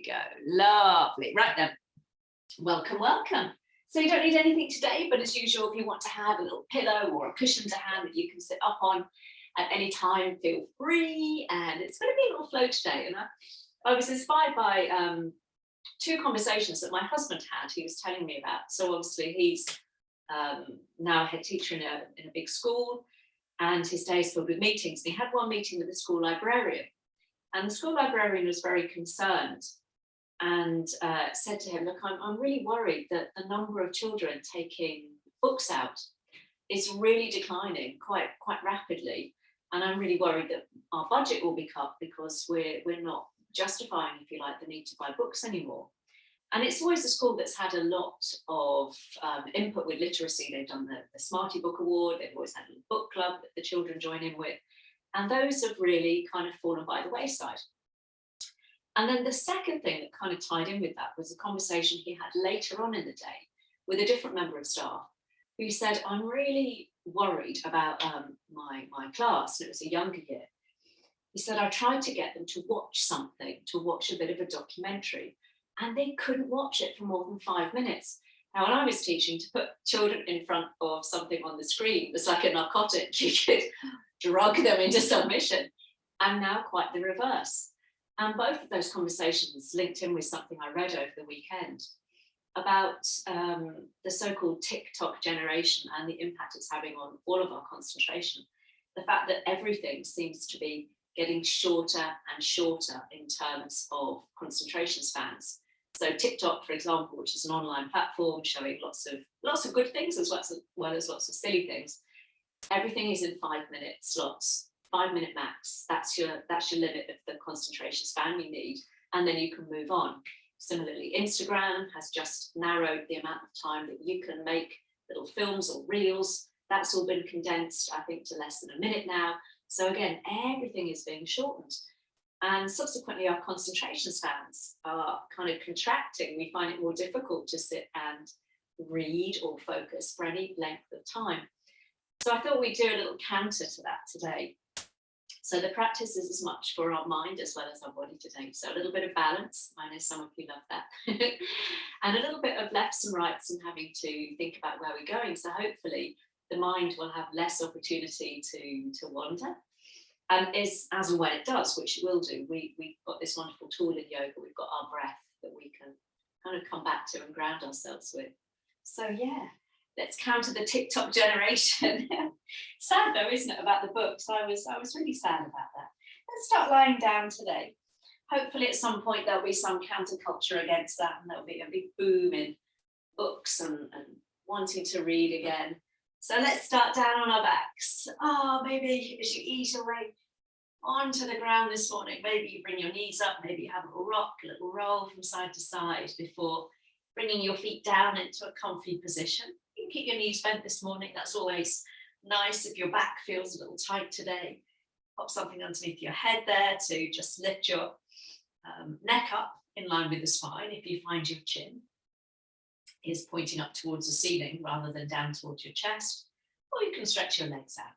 we go. Lovely. Right then. Welcome, welcome. So you don't need anything today, but as usual, if you want to have a little pillow or a cushion to hand that you can sit up on at any time, feel free. And it's going to be a little flow today. And I was inspired by two conversations that my husband had, he was telling me about. So obviously he's now a head teacher in a big school, and his day is filled with meetings. And he had one meeting with the school librarian, and the school librarian was very concerned and said to him, look, I'm really worried that the number of children taking books out is really declining quite rapidly. And I'm really worried that our budget will be cut because we're not justifying, if you like, the need to buy books anymore. And it's always a school that's had a lot of input with literacy. They've done the Smarty Book Award. They've always had a book club that the children join in with. And those have really kind of fallen by the wayside. And then the second thing that kind of tied in with that was a conversation he had later on in the day with a different member of staff who said, I'm really worried about my class. And it was a younger year. He said, I tried to get them to watch something, to watch a bit of a documentary, and they couldn't watch it for more than 5 minutes. Now, when I was teaching, to put children in front of something on the screen was like a narcotic. You could drug them into submission. And now quite the reverse. And both of those conversations linked in with something I read over the weekend about the so-called TikTok generation and the impact it's having on all of our concentration. The fact that everything seems to be getting shorter and shorter in terms of concentration spans. So TikTok, for example, which is an online platform showing lots of good things as well as lots of silly things. Everything is in 5-minute slots, 5-minute max. That's your limit of the concentration span you need, and then you can move on. Similarly, Instagram has just narrowed the amount of time that you can make little films or reels. That's all been condensed, I think, to less than a minute now. So again, everything is being shortened. And subsequently, our concentration spans are kind of contracting. We find it more difficult to sit and read or focus for any length of time. So I thought we'd do a little counter to that today. So the practice is as much for our mind as well as our body today. So a little bit of balance. I know some of you love that. And a little bit of lefts and rights and having to think about where we're going. So hopefully the mind will have less opportunity to wander. And as and when it does, which it will do, we've got this wonderful tool in yoga. We've got our breath that we can kind of come back to and ground ourselves with. So yeah, let's counter the TikTok generation. Sad though, isn't it, about the books? I was really sad about that. Let's start lying down today. Hopefully at some point there'll be some counterculture against that, and there'll be a big boom in books and wanting to read again. So let's start down on our backs. Maybe as you ease your way onto the ground this morning, maybe you bring your knees up, maybe you have a little rock, a little roll from side to side before bringing your feet down into a comfy position. You can keep your knees bent this morning. That's always nice if your back feels a little tight today. Pop something underneath your head there to just lift your neck up in line with the spine. If you find your chin is pointing up towards the ceiling rather than down towards your chest, or you can stretch your legs out.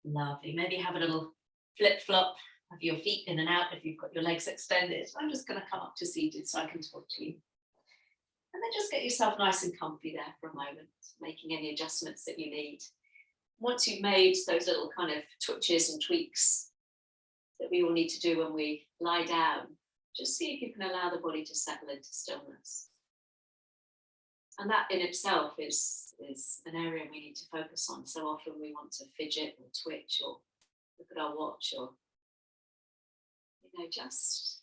Lovely. Maybe have a little flip-flop of your feet in and out if you've got your legs extended. I'm just going to come up to seated so I can talk to you. And then just get yourself nice and comfy there for a moment, making any adjustments that you need. Once you've made those little kind of twitches and tweaks that we all need to do when we lie down, just see if you can allow the body to settle into stillness. And that in itself is an area we need to focus on. So often we want to fidget or twitch or look at our watch or, just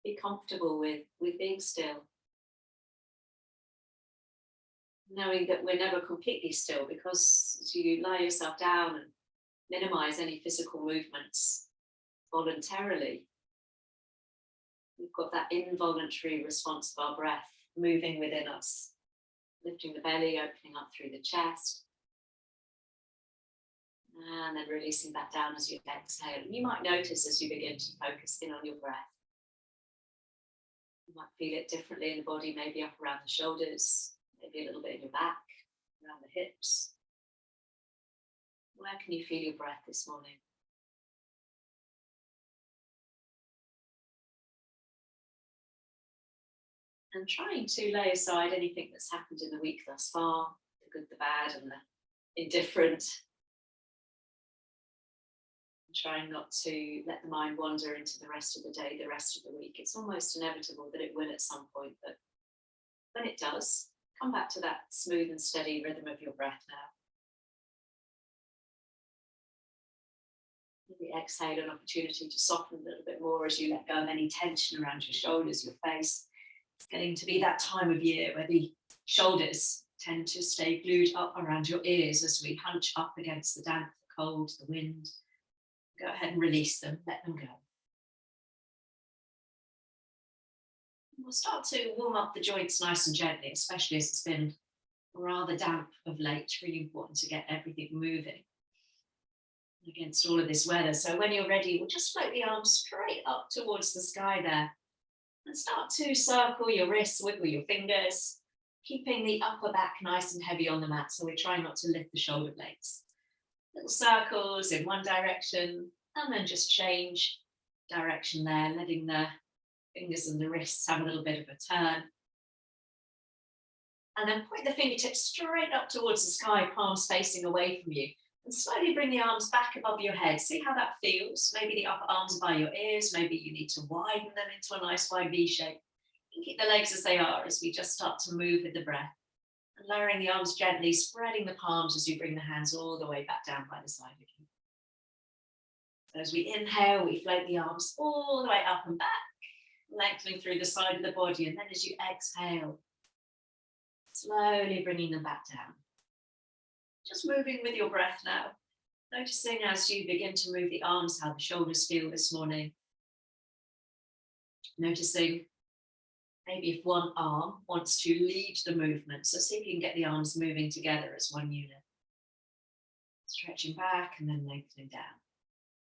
be comfortable with being still. Knowing that we're never completely still, because as you lie yourself down and minimize any physical movements voluntarily, we've got that involuntary response of our breath moving within us. Lifting the belly, opening up through the chest. And then releasing that down as you exhale. You might notice as you begin to focus in on your breath. You might feel it differently in the body, maybe up around the shoulders, maybe a little bit in your back, around the hips. Where can you feel your breath this morning? And trying to lay aside anything that's happened in the week thus far, the good, the bad, and the indifferent. And trying not to let the mind wander into the rest of the day, the rest of the week. It's almost inevitable that it will at some point, but when it does, come back to that smooth and steady rhythm of your breath now. Maybe exhale an opportunity to soften a little bit more as you let go of any tension around your shoulders, your face. It's getting to be that time of year where the shoulders tend to stay glued up around your ears as we hunch up against the damp, the cold, the wind. Go ahead and release them, let them go. We'll start to warm up the joints nice and gently, especially as it's been rather damp of late. It's really important to get everything moving against all of this weather. So when you're ready, we'll just float the arms straight up towards the sky there and start to circle your wrists, wiggle your fingers, keeping the upper back nice and heavy on the mat. So we're trying not to lift the shoulder blades. Little circles in one direction and then just change direction there, letting the fingers and the wrists have a little bit of a turn. And then point the fingertips straight up towards the sky, palms facing away from you. And slowly bring the arms back above your head. See how that feels. Maybe the upper arms are by your ears. Maybe you need to widen them into a nice wide V shape. And keep the legs as they are as we just start to move with the breath. And lowering the arms gently, spreading the palms as you bring the hands all the way back down by the side of you. So as we inhale, we float the arms all the way up and back, lengthening through the side of the body. And then as you exhale, slowly bringing them back down. Just moving with your breath now. Noticing as you begin to move the arms, how the shoulders feel this morning. Noticing maybe if one arm wants to lead the movement. So see if you can get the arms moving together as one unit. Stretching back and then lengthening down.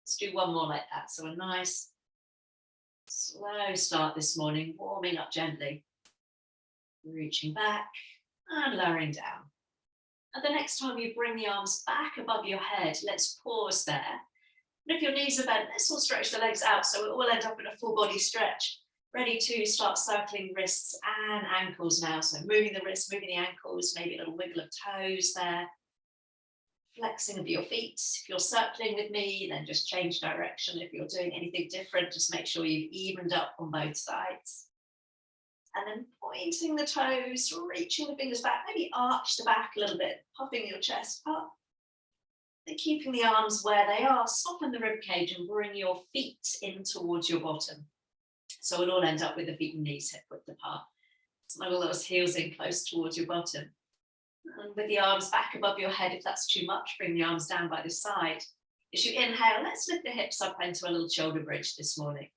Let's do one more like that. So a nice slow start this morning, warming up gently. Reaching back and lowering down. And the next time you bring the arms back above your head, let's pause there. And if your knees are bent, let's all stretch the legs out so we'll all end up in a full body stretch. Ready to start circling wrists and ankles now. So moving the wrists, moving the ankles, maybe a little wiggle of toes there. Flexing of your feet. If you're circling with me, then just change direction. If you're doing anything different, just make sure you've evened up on both sides. And then pointing the toes, reaching the fingers back, maybe arch the back a little bit, puffing your chest up. And keeping the arms where they are, soften the rib cage and bring your feet in towards your bottom. So we'll all end up with the feet and knees hip width apart. Snuggle those heels in close towards your bottom. And with the arms back above your head, if that's too much, bring the arms down by the side. As you inhale, let's lift the hips up into a little shoulder bridge this morning.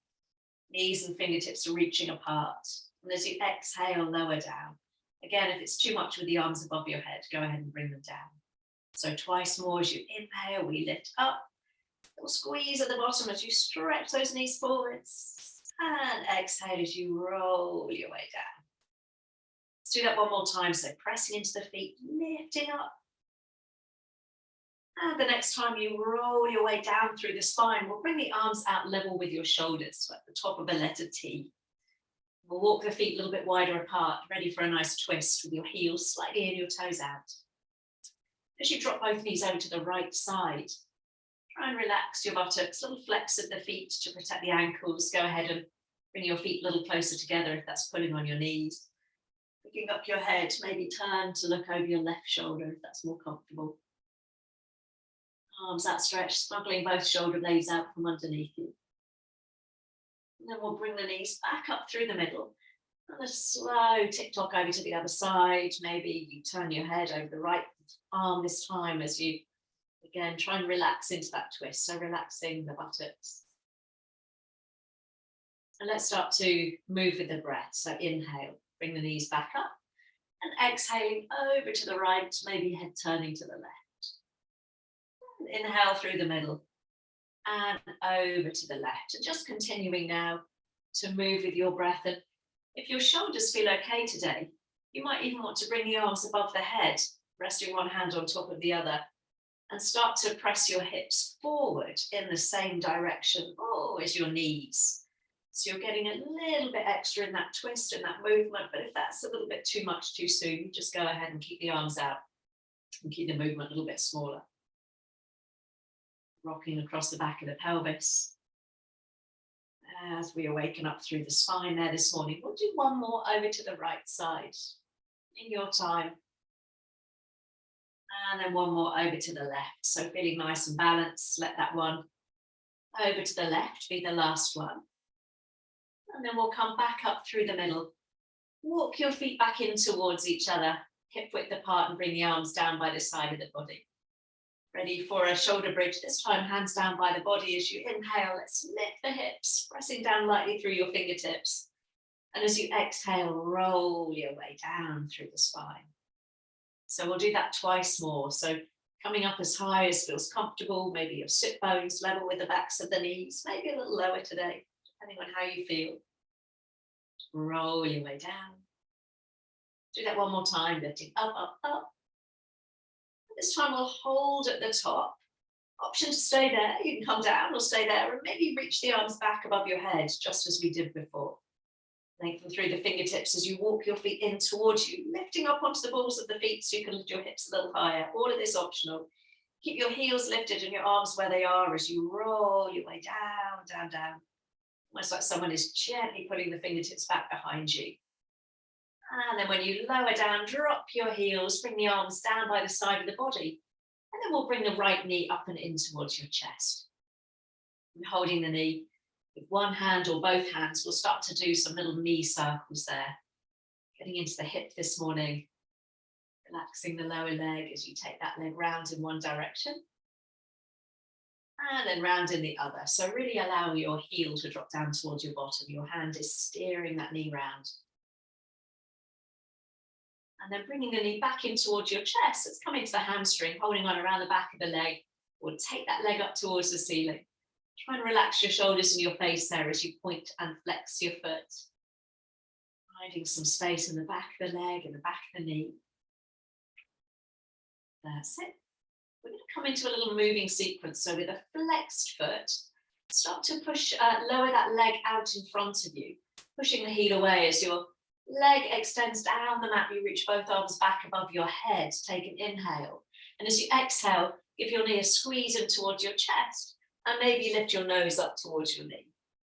Knees and fingertips are reaching apart. And as you exhale, lower down. Again, if it's too much with the arms above your head, go ahead and bring them down. So twice more as you inhale, we lift up. Little squeeze at the bottom as you stretch those knees forwards. And exhale as you roll your way down. Let's do that one more time. So pressing into the feet, lifting up. And the next time you roll your way down through the spine, we'll bring the arms out level with your shoulders, so at the top of a letter T. We'll walk the feet a little bit wider apart, ready for a nice twist with your heels slightly in, your toes out. As you drop both knees over to the right side, try and relax your buttocks, a little flex of the feet to protect the ankles. Go ahead and bring your feet a little closer together if that's pulling on your knees. Picking up your head, maybe turn to look over your left shoulder if that's more comfortable. Arms outstretched, snuggling both shoulder blades out from underneath you. And then we'll bring the knees back up through the middle. And a slow tick-tock over to the other side. Maybe you turn your head over the right arm this time as you, again, try and relax into that twist. So relaxing the buttocks. And let's start to move with the breath. So inhale, bring the knees back up. And exhaling over to the right, maybe head turning to the left. And inhale through the middle. And over to the left. And just continuing now to move with your breath. And if your shoulders feel okay today, you might even want to bring the arms above the head, resting one hand on top of the other, and start to press your hips forward in the same direction as your knees. So you're getting a little bit extra in that twist and that movement, but if that's a little bit too much too soon, just go ahead and keep the arms out and keep the movement a little bit smaller. Rocking across the back of the pelvis. As we awaken up through the spine there this morning, we'll do one more over to the right side in your time. And then one more over to the left. So feeling nice and balanced, let that one over to the left be the last one. And then we'll come back up through the middle. Walk your feet back in towards each other, hip width apart, and bring the arms down by the side of the body. Ready for a shoulder bridge, this time hands down by the body. As you inhale, let's lift the hips, pressing down lightly through your fingertips. And as you exhale, roll your way down through the spine. So we'll do that twice more. So coming up as high as feels comfortable, maybe your sit bones level with the backs of the knees, maybe a little lower today, depending on how you feel. Roll your way down. Do that one more time, lifting up, up, up. This time we'll hold at the top. Option to stay there. You can come down or stay there and maybe reach the arms back above your head, just as we did before. Lengthen through the fingertips as you walk your feet in towards you, lifting up onto the balls of the feet so you can lift your hips a little higher. All of this optional. Keep your heels lifted and your arms where they are as you roll your way down, down, down. Almost like someone is gently putting the fingertips back behind you. And then when you lower down, drop your heels, bring the arms down by the side of the body. And then we'll bring the right knee up and in towards your chest. And holding the knee with one hand or both hands, we'll start to do some little knee circles there. Getting into the hip this morning. Relaxing the lower leg as you take that leg round in one direction. And then round in the other. So really allow your heel to drop down towards your bottom. Your hand is steering that knee round. And then bringing the knee back in towards your chest. Let's come into the hamstring, holding on around the back of the leg. Or take that leg up towards the ceiling. Try and relax your shoulders and your face there as you point and flex your foot. Finding some space in the back of the leg and the back of the knee. That's it. We're going to come into a little moving sequence. So with a flexed foot, start to push, lower that leg out in front of you, pushing the heel away as your leg extends down the mat. You reach both arms back above your head. Take an inhale. And as you exhale, give your knee a squeeze in towards your chest and maybe lift your nose up towards your knee.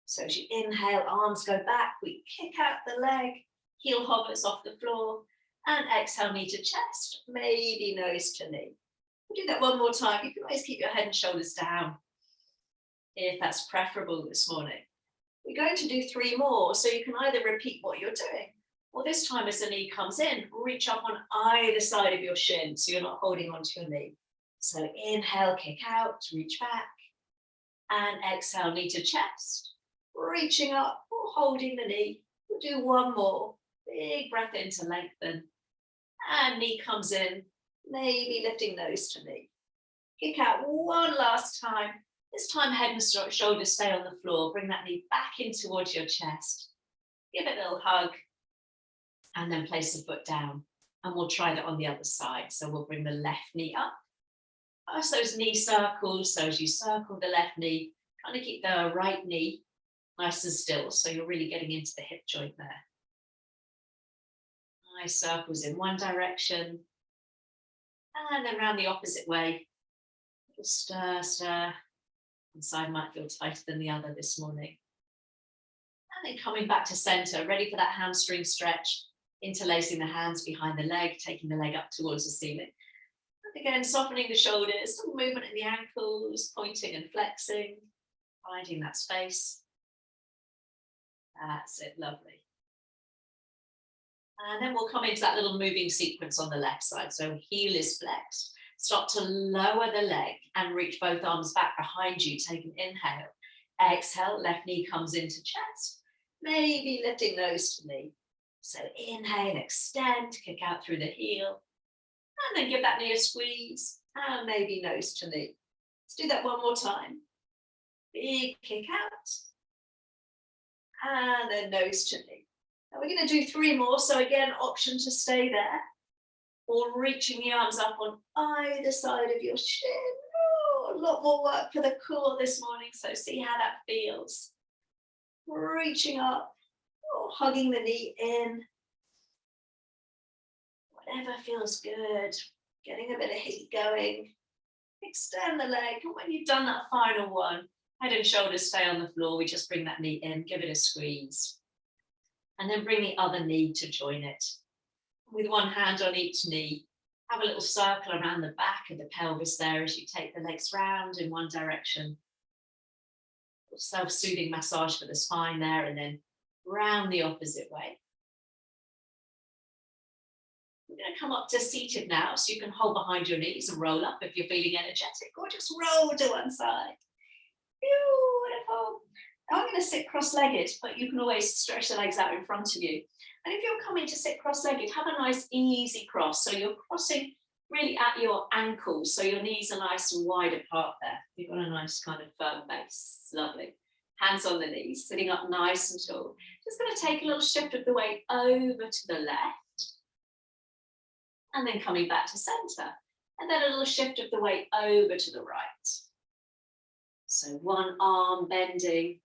So as you inhale, arms go back. We kick out the leg, heel hovers off the floor, and exhale, knee to chest, maybe nose to knee. We'll do that one more time. You can always keep your head and shoulders down if that's preferable this morning. We're going to do 3 more, so you can either repeat what you're doing, or this time as the knee comes in, reach up on either side of your shin, so you're not holding onto your knee. So inhale, kick out, reach back, and exhale, knee to chest, reaching up or holding the knee. We'll do one more, big breath in to lengthen, and knee comes in, maybe lifting nose to knee. Kick out one last time. This time head and shoulders stay on the floor. Bring that knee back in towards your chest. Give it a little hug and then place the foot down. And we'll try that on the other side. So we'll bring the left knee up. Pass those knee circles. So as you circle the left knee, trying to keep the right knee nice and still. So you're really getting into the hip joint there. Nice circles in one direction. And then round the opposite way. Stir, stir. One side might feel tighter than the other this morning. And then coming back to center, ready for that hamstring stretch, interlacing the hands behind the leg, taking the leg up towards the ceiling. And again, softening the shoulders, little movement in the ankles, pointing and flexing, finding that space. That's it, lovely. And then we'll come into that little moving sequence on the left side. So heel is flexed. Start to lower the leg and reach both arms back behind you. Take an inhale. Exhale, left knee comes into chest. Maybe lifting nose to knee. So inhale, extend, kick out through the heel. And then give that knee a squeeze. And maybe nose to knee. Let's do that one more time. Big kick out. And then nose to knee. Now we're going to do 3 more. So again, option to stay there. Or reaching the arms up on either side of your shin. Oh, a lot more work for the core this morning, so see how that feels. reaching up, or hugging the knee in. Whatever feels good, getting a bit of heat going. Extend the leg, and when you've done that final one, head and shoulders stay on the floor. We just bring that knee in, give it a squeeze, and then bring the other knee to join it. With one hand on each knee, have a little circle around the back of the pelvis there as you take the legs round in one direction. Self-soothing massage for the spine there, and then round the opposite way. We're going to come up to seated now, so you can hold behind your knees and roll up if you're feeling energetic, or just roll to one side. Beautiful. Now I'm going to sit cross-legged, but you can always stretch the legs out in front of you. And if you're coming to sit cross-legged, have a nice easy cross. So you're crossing really at your ankles, so your knees are nice and wide apart there. You've got a nice kind of firm base. Lovely. Hands on the knees, sitting up nice and tall. Just going to take a little shift of the weight over to the left, and then coming back to center. And then a little shift of the weight over to the right. So one arm bending,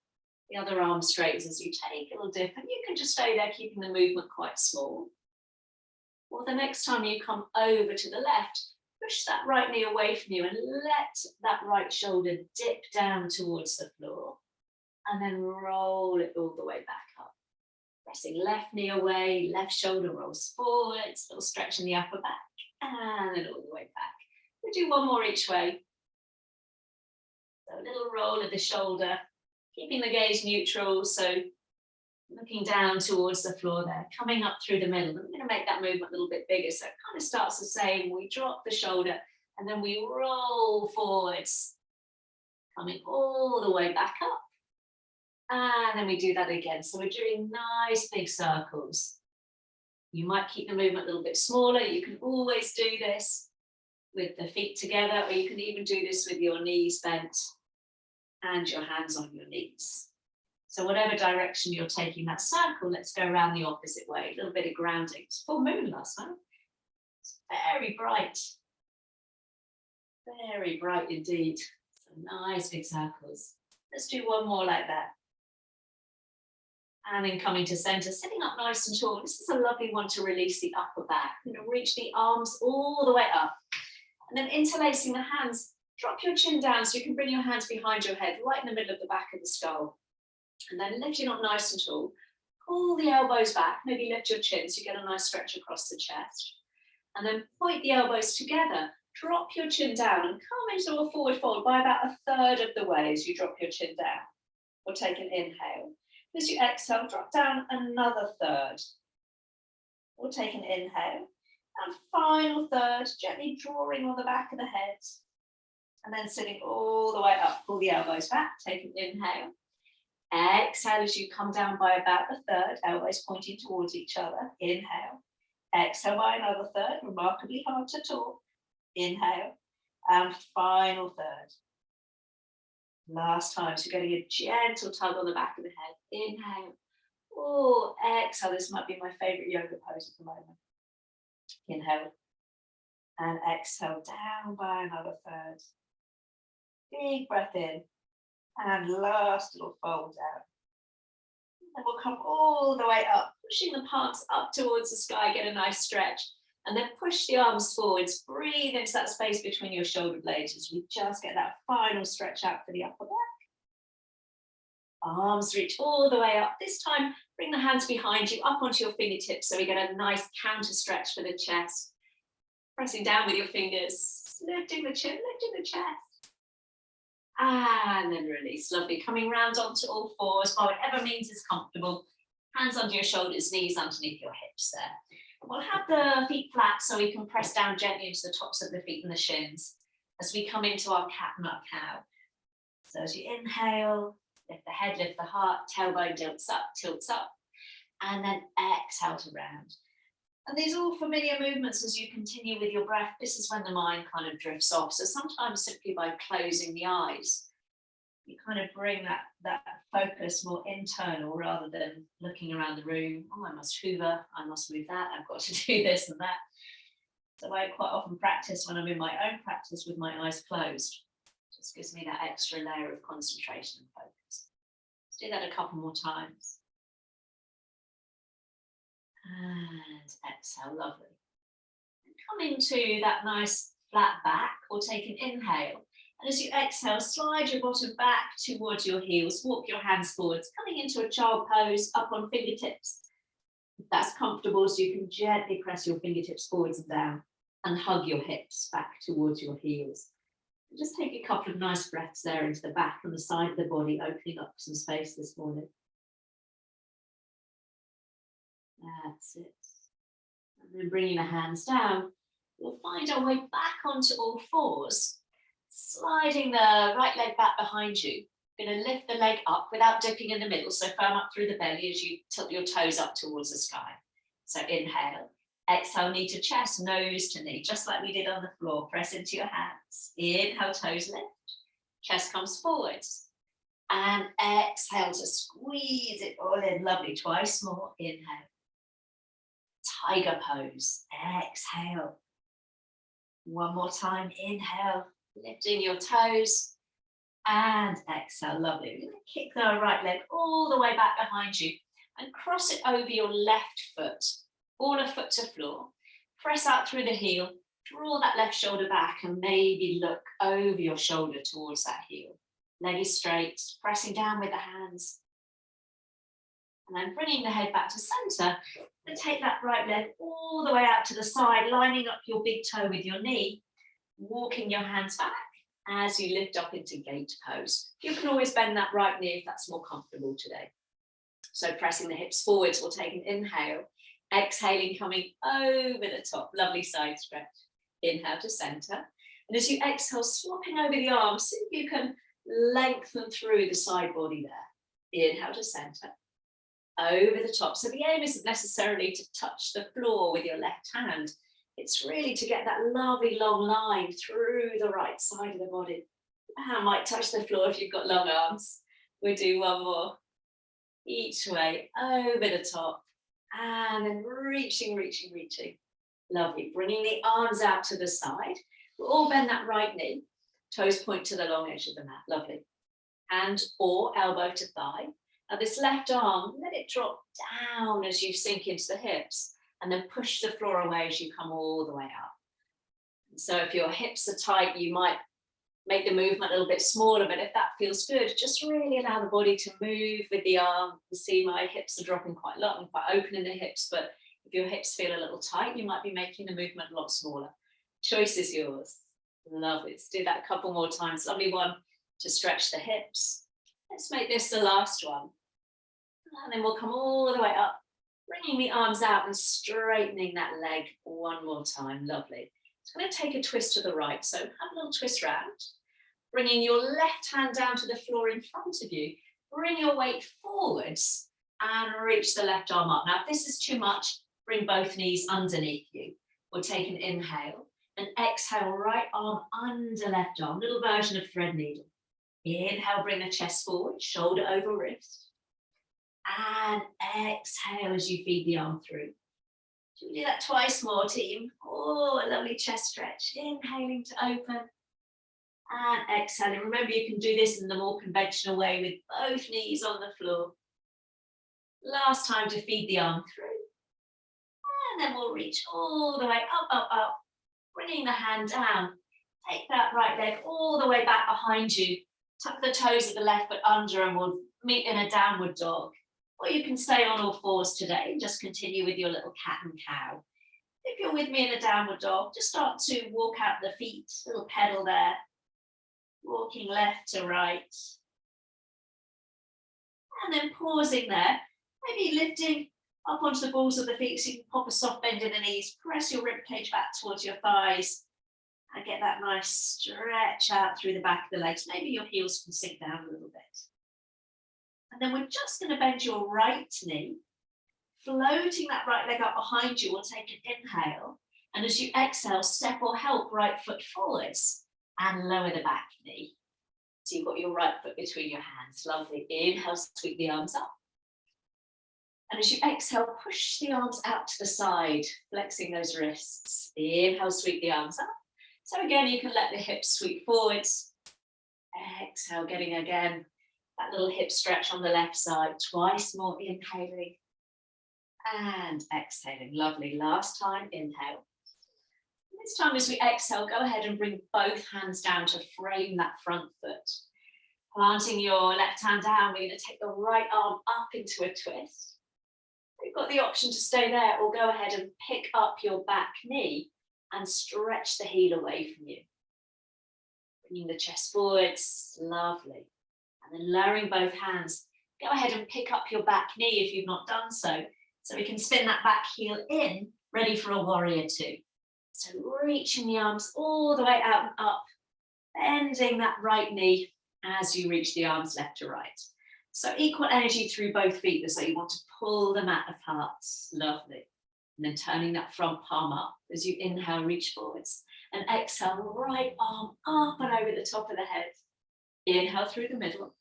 the other arm straight as you take a little dip, and you can just stay there, keeping the movement quite small. Or the next time you come over to the left, push that right knee away from you and let that right shoulder dip down towards the floor, and then roll it all the way back up. Pressing left knee away, left shoulder rolls forwards, little stretch in the upper back, and then all the way back. We'll do one more each way. So a little roll of the shoulder, keeping the gaze neutral, so looking down towards the floor there, coming up through the middle. I'm going to make that movement a little bit bigger, so it kind of starts the same. We drop the shoulder, and then we roll forwards, coming all the way back up. And then we do that again. So we're doing nice big circles. You might keep the movement a little bit smaller. You can always do this with the feet together, or you can even do this with your knees bent and your hands on your knees. So whatever direction you're taking that circle, let's go around the opposite way. A little bit of grounding. It's full moon last night. It's very bright. Very bright indeed. So nice big circles. Let's do one more like that. And then coming to center, sitting up nice and tall. This is a lovely one to release the upper back. You know, reach the arms all the way up. And then interlacing the hands, drop your chin down so you can bring your hands behind your head, right in the middle of the back of the skull. And then lifting up nice and tall. Pull the elbows back, maybe lift your chin so you get a nice stretch across the chest. And then point the elbows together, drop your chin down and come into a forward fold by about a third of the way as you drop your chin down. Or take an inhale. As you exhale, drop down another third. Or take an inhale. And final third, gently drawing on the back of the head. And then sitting all the way up. Pull the elbows back, take an inhale. Exhale as you come down by about a third, elbows pointing towards each other. Inhale. Exhale by another third, remarkably hard to talk. Inhale. And final third. Last time, so getting a gentle tug on the back of the head. Inhale. Oh, exhale. This might be my favorite yoga pose at the moment. Inhale. And exhale down by another third. Big breath in. And last little fold out. And we'll come all the way up, pushing the palms up towards the sky, get a nice stretch. And then push the arms forwards, breathe into that space between your shoulder blades as we just get that final stretch out for the upper back. Arms reach all the way up. This time, bring the hands behind you, up onto your fingertips, so we get a nice counter stretch for the chest. Pressing down with your fingers, lifting the chin, lifting the chest. And then release. Lovely. Coming round onto all fours by whatever means is comfortable. Hands under your shoulders, knees underneath your hips there. We'll have the feet flat so we can press down gently into the tops of the feet and the shins as we come into our cat nut cow. So as you inhale, lift the head, lift the heart, tailbone tilts up, and then exhale to round. And these are all familiar movements as you continue with your breath. This is when the mind kind of drifts off. So sometimes simply by closing the eyes, you kind of bring that focus more internal rather than looking around the room. Oh, I must hoover, I must move that, I've got to do this and that. So I quite often practice when I'm in my own practice with my eyes closed. It just gives me that extra layer of concentration and focus. Do that a couple more times. And exhale, lovely. And come into that nice flat back, or take an inhale. And as you exhale, slide your bottom back towards your heels, walk your hands forwards, coming into a child pose, up on fingertips. If that's comfortable, so you can gently press your fingertips forwards and down and hug your hips back towards your heels. And just take a couple of nice breaths there into the back and the side of the body, opening up some space this morning. That's it. And then bringing the hands down, we'll find our way back onto all fours, sliding the right leg back behind you. You're going to lift the leg up without dipping in the middle, so firm up through the belly as you tilt your toes up towards the sky. So inhale, exhale, knee to chest, nose to knee, just like we did on the floor. Press into your hands. Inhale, toes lift, chest comes forwards. And exhale to squeeze it all in, lovely, twice more. Inhale. Tiger pose, exhale. One more time, inhale, lifting your toes, and exhale, lovely. We're going to kick the right leg all the way back behind you and cross it over your left foot, ball of foot to floor, press out through the heel, draw that left shoulder back and maybe look over your shoulder towards that heel. Leg is straight, pressing down with the hands. And then bringing the head back to center, and take that right leg all the way out to the side, lining up your big toe with your knee, walking your hands back as you lift up into gate pose. You can always bend that right knee if that's more comfortable today. So pressing the hips forwards, we'll take an inhale, exhaling, coming over the top, lovely side stretch. Inhale to center. And as you exhale, swapping over the arms, see if you can lengthen through the side body there. Inhale to center. Over the top. So the aim isn't necessarily to touch the floor with your left hand. It's really to get that lovely long line through the right side of the body. The hand might touch the floor if you've got long arms. We'll do one more. Each way, over the top. And then reaching, reaching, reaching. Lovely. Bringing the arms out to the side. We'll all bend that right knee. Toes point to the long edge of the mat. Lovely. Hand or elbow to thigh. Now this left arm, let it drop down as you sink into the hips, and then push the floor away as you come all the way up. And so if your hips are tight, you might make the movement a little bit smaller, but if that feels good, just really allow the body to move with the arm. You see my hips are dropping quite a lot. I'm quite open in the hips, but if your hips feel a little tight, you might be making the movement a lot smaller. Choice is yours. Lovely. Let's do that a couple more times. Lovely one to stretch the hips. Let's make this the last one. And then we'll come all the way up, bringing the arms out and straightening that leg one more time. Lovely. It's going to take a twist to the right. So have a little twist round, bringing your left hand down to the floor in front of you. Bring your weight forwards and reach the left arm up. Now, if this is too much, bring both knees underneath you. We'll take an inhale and exhale, right arm under left arm, little version of thread needle. Inhale, bring the chest forward, shoulder over wrist. And exhale as you feed the arm through. Should we do that twice more, team? Oh, a lovely chest stretch. Inhaling to open and exhaling. Remember, you can do this in the more conventional way with both knees on the floor. Last time to feed the arm through. And then we'll reach all the way up, up, up, bringing the hand down. Take that right leg all the way back behind you. Tuck the toes of the left foot under and we'll meet in a downward dog. Or you can stay on all fours today and just continue with your little cat and cow. If you're with me in a downward dog, just start to walk out the feet, little pedal there. Walking left to right. And then pausing there, maybe lifting up onto the balls of the feet so you can pop a soft bend in the knees, press your rib cage back towards your thighs and get that nice stretch out through the back of the legs. Maybe your heels can sink down a little bit. And then we're just going to bend your right knee, floating that right leg up behind you. We'll take an inhale. And as you exhale, step or help right foot forwards and lower the back knee. So you've got your right foot between your hands. Lovely. Inhale, sweep the arms up. And as you exhale, push the arms out to the side, flexing those wrists. Inhale, sweep the arms up. So again, you can let the hips sweep forwards. Exhale, getting again That little hip stretch on the left side, twice more, inhaling and exhaling. Lovely. Last time, inhale. This time as we exhale, go ahead and bring both hands down to frame that front foot. Planting your left hand down, we're going to take the right arm up into a twist. You've got the option to stay there or go ahead and pick up your back knee and stretch the heel away from you. Bringing the chest forwards, lovely. And then lowering both hands, go ahead and pick up your back knee if you've not done so. So we can spin that back heel in, ready for a warrior two. So reaching the arms all the way out and up, bending that right knee as you reach the arms left to right. So equal energy through both feet, so you want to pull the mat apart, lovely. And then turning that front palm up as you inhale, reach forwards. And exhale, right arm up and over the top of the head. Inhale through the middle.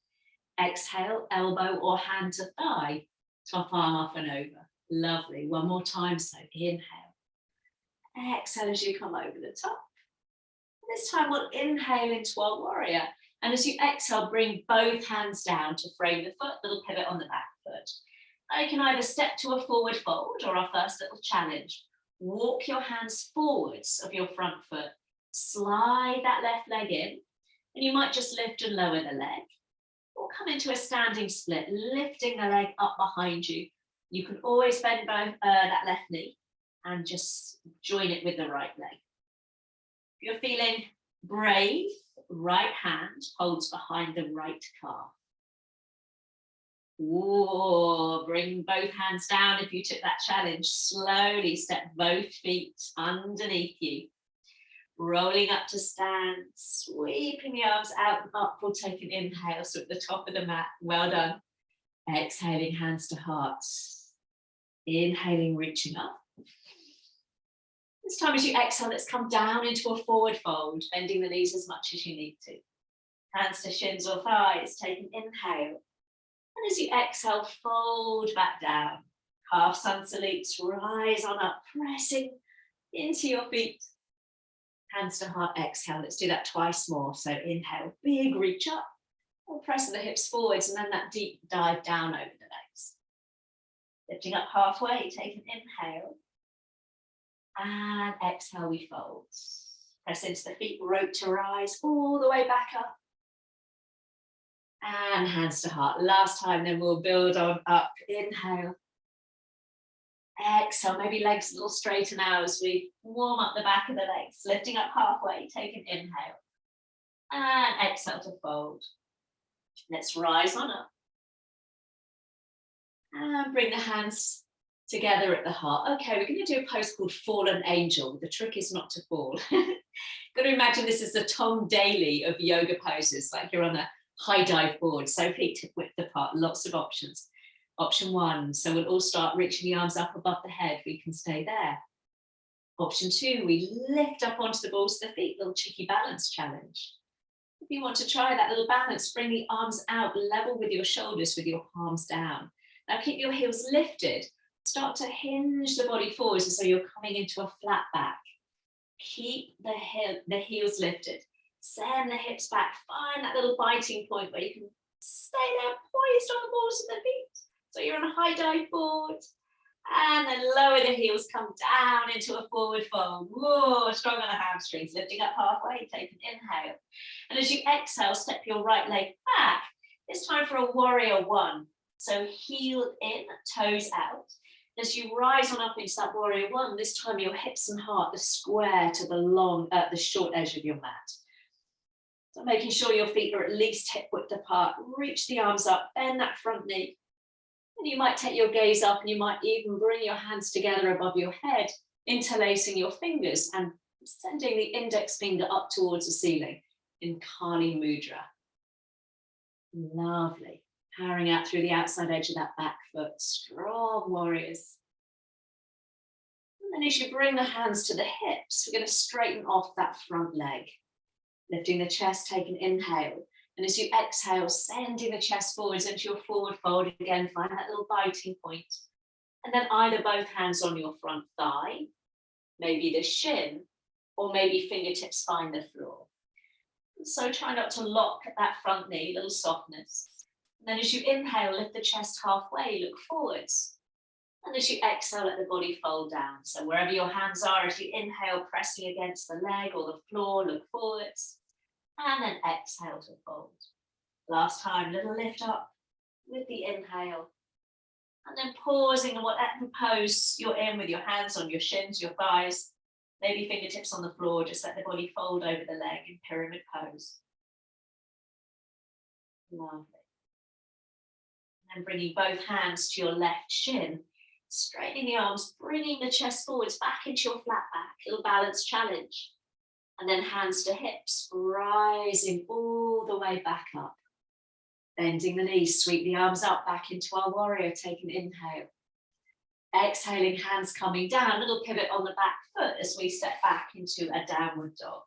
Exhale, elbow or hand to thigh, top arm up and over. Lovely. One more time, so inhale. Exhale as you come over the top. This time we'll inhale into our warrior. And as you exhale, bring both hands down to frame the foot, little pivot on the back foot. Now you can either step to a forward fold or our first little challenge. Walk your hands forwards of your front foot. Slide that left leg in. And you might just lift and lower the leg. Or come into a standing split, lifting the leg up behind you. You can always bend both that left knee and just join it with the right leg. If you're feeling brave, right hand holds behind the right calf. Whoa, bring both hands down if you took that challenge. Slowly step both feet underneath you. Rolling up to stand, sweeping the arms out and up. We'll take an inhale, so at the top of the mat. Well done. Exhaling, hands to heart. Inhaling, reaching up. This time as you exhale, let's come down into a forward fold, bending the knees as much as you need to. Hands to shins or thighs, take an inhale. And as you exhale, fold back down. Half sun salutes, rise on up, pressing into your feet. Hands to heart, exhale. Let's do that twice more. So inhale, big reach up. Or press the hips forwards and then that deep dive down over the legs. Lifting up halfway, take an inhale. And exhale, we fold. Press into the feet, rope to rise all the way back up. And hands to heart. Last time, then we'll build on up. Inhale. Exhale, maybe legs a little straighter now as we warm up the back of the legs. Lifting up halfway, take an inhale. And exhale to fold. Let's rise on up. And bring the hands together at the heart. Okay, we're going to do a pose called Fallen Angel. The trick is not to fall. Got to imagine this is the Tom Daley of yoga poses, like you're on a high dive board, so feet hip width apart, lots of options. Option one, so we'll all start reaching the arms up above the head. We can stay there. Option two, we lift up onto the balls of the feet, little cheeky balance challenge. If you want to try that little balance, bring the arms out level with your shoulders with your palms down. Now keep your heels lifted. Start to hinge the body forwards as though you're coming into a flat back. Keep the heels lifted. Send the hips back. Find that little biting point where you can stay there poised on the balls of the feet. So you're on a high dive board. And then lower the heels, come down into a forward fold. Whoa, strong on the hamstrings. Lifting up halfway, take an inhale. And as you exhale, step your right leg back. It's time for a warrior one. So heel in, toes out. As you rise on up into that warrior one, this time your hips and heart are square to the short edge of your mat. So making sure your feet are at least hip width apart. Reach the arms up, bend that front knee. And you might take your gaze up and you might even bring your hands together above your head, interlacing your fingers and sending the index finger up towards the ceiling in Kali Mudra. Lovely. Powering out through the outside edge of that back foot. Strong warriors. And then as you bring the hands to the hips, we're going to straighten off that front leg. Lifting the chest, take an inhale. And as you exhale, sending the chest forwards into your forward fold again, find that little biting point. And then either both hands on your front thigh, maybe the shin, or maybe fingertips find the floor. So try not to lock that front knee, little softness. then as you inhale, lift the chest halfway, look forwards. And as you exhale, let the body fold down. So wherever your hands are, as you inhale, pressing against the leg or the floor, look forwards. And then exhale to fold. Last time, little lift up with the inhale. And then pausing in whatever pose you're in with your hands on your shins, your thighs, maybe fingertips on the floor. Just let the body fold over the leg in pyramid pose. Lovely. And bringing both hands to your left shin, straightening the arms, bringing the chest forwards back into your flat back, little balance challenge. And then hands to hips, rising all the way back up. Bending the knees, sweep the arms up back into our warrior, take an inhale. Exhaling, hands coming down, little pivot on the back foot as we step back into a downward dog.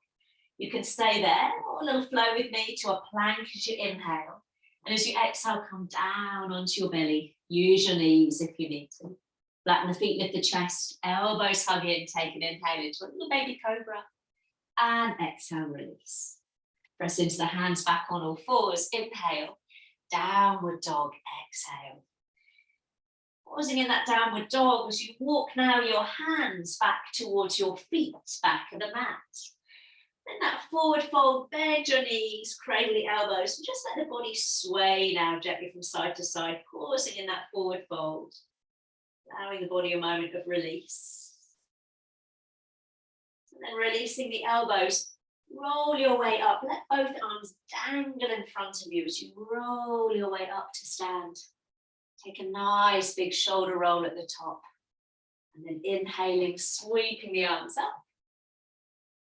You can stay there or a little flow with me to a plank as you inhale. And as you exhale, come down onto your belly. Use your knees if you need to. Flatten the feet, lift the chest, elbows hug in, take an inhale into a little baby cobra. And exhale, release. Press into the hands back on all fours. Inhale, downward dog, exhale. Pausing in that downward dog as you walk now your hands back towards your feet, back of the mat. Then that forward fold, bend your knees, cradle the elbows, and just let the body sway now gently from side to side, pausing in that forward fold, allowing the body a moment of release. And then releasing the elbows, roll your way up, let both arms dangle in front of you as you roll your way up to stand. Take a nice big shoulder roll at the top, and then inhaling, sweeping the arms up.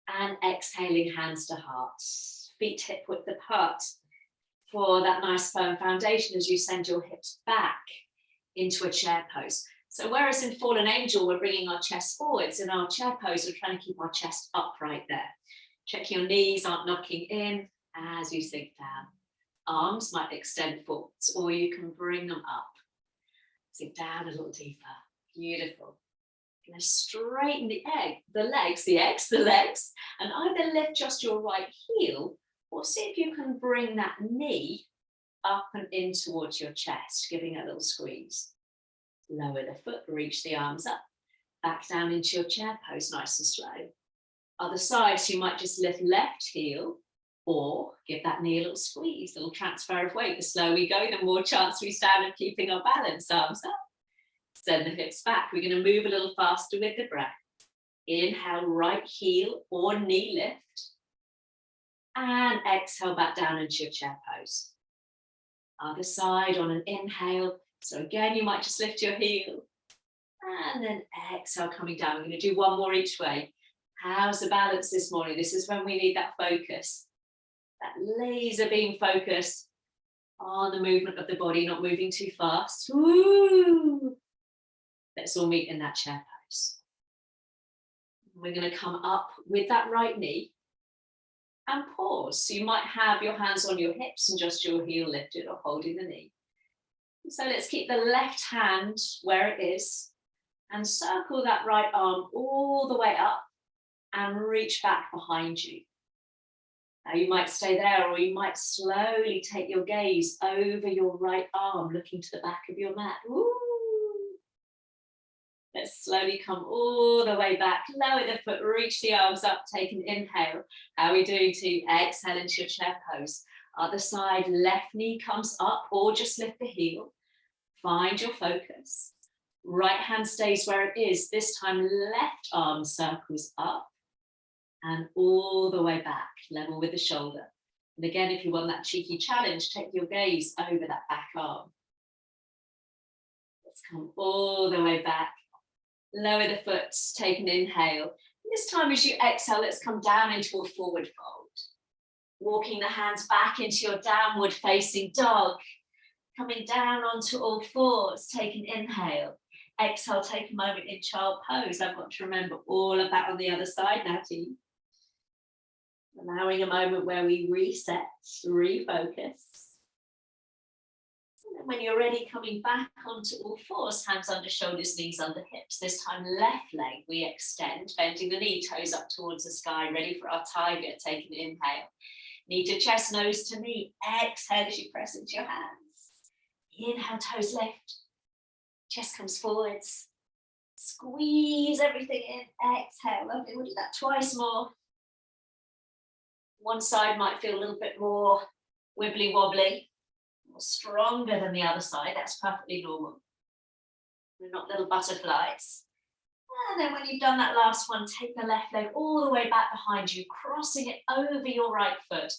And exhaling, hands to heart, feet hip width apart for that nice firm foundation as you send your hips back into a chair pose. So whereas in Fallen Angel, we're bringing our chest forwards, in our chair pose, we're trying to keep our chest upright there. Check your knees aren't knocking in as you sink down. Arms might extend forwards, or you can bring them up. Sink down a little deeper. Beautiful. Going to straighten the legs, and either lift just your right heel or see if you can bring that knee up and in towards your chest, giving a little squeeze. Lower the foot, reach the arms up, back down into your chair pose, nice and slow. Other side, so you might just lift left heel or give that knee a little squeeze, a little transfer of weight. The slower we go, the more chance we stand of keeping our balance, arms up. Send the hips back. We're going to move a little faster with the breath. Inhale, right heel or knee lift. And exhale back down into your chair pose. Other side on an inhale. So again, you might just lift your heel. And then exhale, coming down. We're going to do one more each way. How's the balance this morning? This is when we need that focus. That laser beam focus on the movement of the body, not moving too fast. Woo! Let's all meet in that chair pose. We're going to come up with that right knee and pause. So you might have your hands on your hips and just your heel lifted or holding the knee. So let's keep the left hand where it is and circle that right arm all the way up and reach back behind you. Now you might stay there, or you might slowly take your gaze over your right arm, looking to the back of your mat. Woo! Let's slowly come all the way back, lower the foot, reach the arms up, take an inhale. How are we doing to exhale into your chair pose? Other side, left knee comes up or just lift the heel. Find your focus. Right hand stays where it is. This time, left arm circles up and all the way back, level with the shoulder. And again, if you want that cheeky challenge, take your gaze over that back arm. Let's come all the way back. Lower the foot, take an inhale. This time as you exhale, let's come down into a forward fold. Walking the hands back into your downward facing dog. Coming down onto all fours, take an inhale. Exhale, take a moment in child pose. I've got to remember all of that on the other side now, team. Allowing a moment where we reset, refocus. And when you're ready, coming back onto all fours, hands under shoulders, knees under hips. This time, left leg, we extend, bending the knee, toes up towards the sky, ready for our tiger. Take an inhale. Knee to chest, nose to knee. Exhale as you press into your hands. Inhale, toes lift. Chest comes forwards. Squeeze everything in. Exhale. Lovely. We'll do that twice more. One side might feel a little bit more wibbly wobbly, more stronger than the other side. That's perfectly normal. We're not little butterflies. And then when you've done that last one, take the left leg all the way back behind you, crossing it over your right foot.